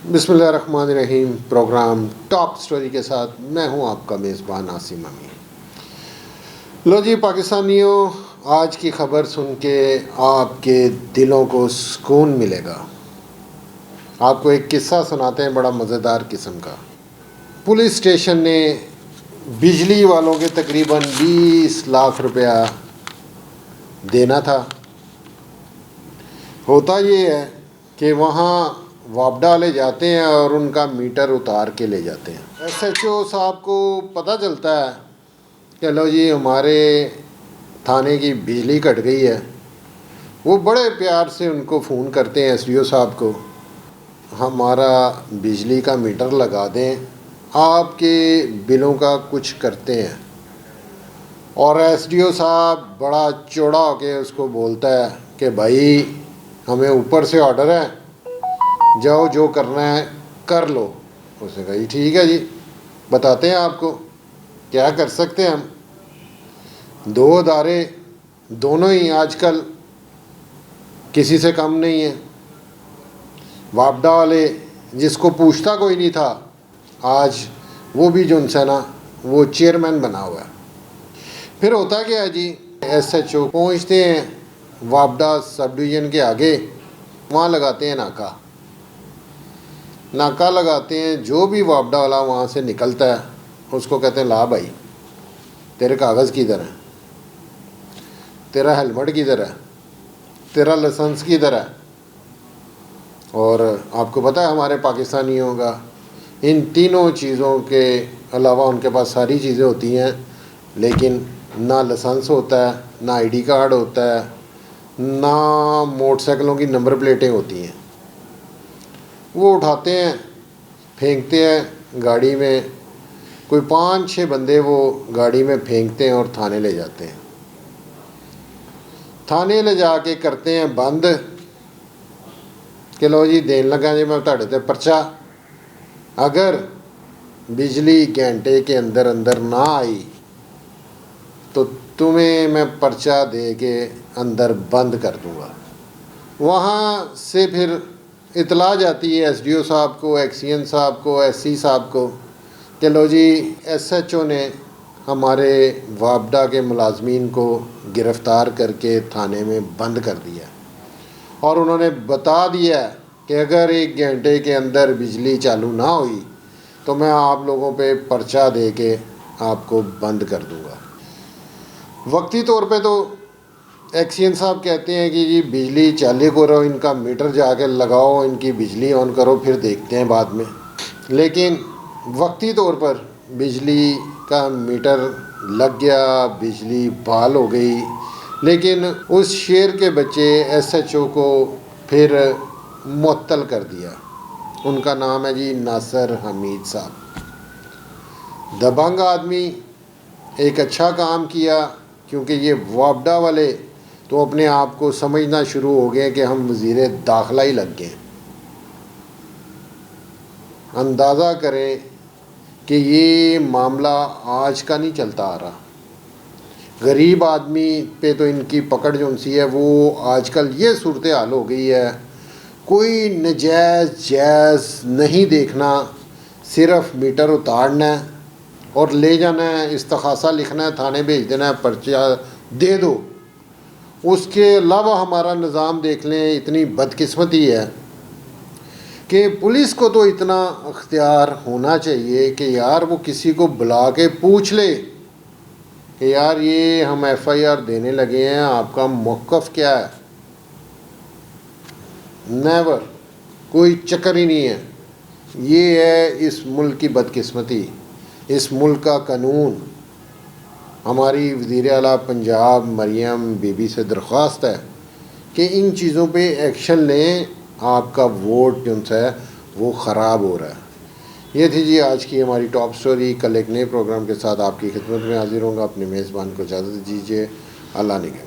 बिस्मिल्लाहिर्रहमानिर्रहीम। Programme top story के साथ मैं हूं आपका मेज़बान आसिम अमीन। लो जी पाकिस्तानियों, आज की ख़बर सुन के आपके दिलों को सुकून मिलेगा। आपको एक किस्सा सुनाते हैं, बड़ा मज़ेदार किस्म का। पुलिस स्टेशन ने बिजली वालों के तकरीबन 20 लाख रुपया देना था। होता ये है कि वहाँ वापडा वाले जाते हैं और उनका मीटर उतार के ले जाते हैं। एसएचओ साहब को पता चलता है कि लो जी हमारे थाने की बिजली कट गई है। वो बड़े प्यार से उनको फ़ोन करते हैं एसडीओ साहब को, हमारा बिजली का मीटर लगा दें, आपके बिलों का कुछ करते हैं। और एसडीओ साहब बड़ा चौड़ा होके उसको बोलता है कि भाई हमें ऊपर से ऑर्डर है, जाओ जो करना है कर लो। उसने कहा जी ठीक है जी, बताते हैं आपको क्या कर सकते हैं हम। दो अदारे दोनों ही आजकल किसी से कम नहीं है। वापडा वाले जिसको पूछता कोई नहीं था, आज वो भी जो है ना वो चेयरमैन बना हुआ है। फिर होता क्या है जी, एसएचओ पहुँचते हैं वापडा सब डिवीज़न के आगे, वहाँ लगाते हैं नाका लगाते हैं। जो भी वापडा वाला वहाँ से निकलता है उसको कहते हैं ला भाई, तेरे कागज़ किधर है, तेरा हेलमेट किधर है, तेरा लाइसेंस किधर है। और आपको पता है हमारे पाकिस्तानियों का इन तीनों चीज़ों के अलावा उनके पास सारी चीज़ें होती हैं, लेकिन ना लाइसेंस होता है, ना आईडी कार्ड होता है, ना मोटरसाइकिलों की नंबर प्लेटें होती हैं। वो उठाते हैं, फेंकते हैं गाड़ी में। कोई 5-6 बंदे वो गाड़ी में फेंकते हैं और थाने ले जाते हैं। थाने ले जाके करते हैं बंद कि लो जी देन लगा जी मैं तुहाडे ते परचा। अगर बिजली घंटे के अंदर अंदर ना आई तो तुम्हें मैं पर्चा दे के अंदर बंद कर दूँगा। वहाँ से फिर इतला जाती है एसडीओ साहब को, एक्सीएन साहब को, एससी साहब को कि लो जी एसएचओ ने हमारे वापडा के मुलाजमीन को गिरफ़्तार करके थाने में बंद कर दिया और उन्होंने बता दिया कि अगर 1 घंटे के अंदर बिजली चालू ना हुई तो मैं आप लोगों पे पर्चा दे के आपको बंद कर दूँगा। वक्ती तौर पे तो एक्सीएन साहब कहते हैं कि जी बिजली चालू करो, इनका मीटर जाके लगाओ, इनकी बिजली ऑन करो, फिर देखते हैं बाद में। लेकिन वक्ती तौर पर बिजली का मीटर लग गया, बिजली बहाल हो गई। लेकिन उस शेर के बच्चे एसएचओ को फिर मुअत्तल कर दिया। उनका नाम है जी नासिर हमीद साहब। दबंग आदमी, एक अच्छा काम किया, क्योंकि ये वापडा वाले तो अपने आप को समझना शुरू हो गए कि हम वज़ीर दाखिला ही लग गए। अंदाज़ा करें कि ये मामला आज का नहीं चलता आ रहा। गरीब आदमी पे तो इनकी पकड़ जो सी है वो आजकल ये सूरत हाल हो गई है। कोई नजायज़ जायज़ नहीं देखना, सिर्फ मीटर उतारना है और ले जाना है, इस्तखासा लिखना है, थाने भेज देना है, पर्चा दे दो। उसके अलावा हमारा निज़ाम देख लें, इतनी बदकिस्मती है कि पुलिस को तो इतना अख्तियार होना चाहिए कि यार वो किसी को बुला के पूछ ले कि यार ये हम एफआईआर देने लगे हैं, आपका मौक़िफ़ क्या है। नेवर, कोई चक्कर ही नहीं है। ये है इस मुल्क की बदकिस्मती, इस मुल्क का कानून। हमारी वज़ीर आला पंजाब मरियम बीबी से दरख्वास्त है कि इन चीज़ों पे एक्शन लें। आपका वोट जो है वो ख़राब हो रहा है। ये थी जी आज की हमारी टॉप स्टोरी। कल एक नए प्रोग्राम के साथ आपकी खिदमत में हाजिर होंगे। अपने मेज़बान को इजाज़त दीजिए। अल्लाह निगहबान।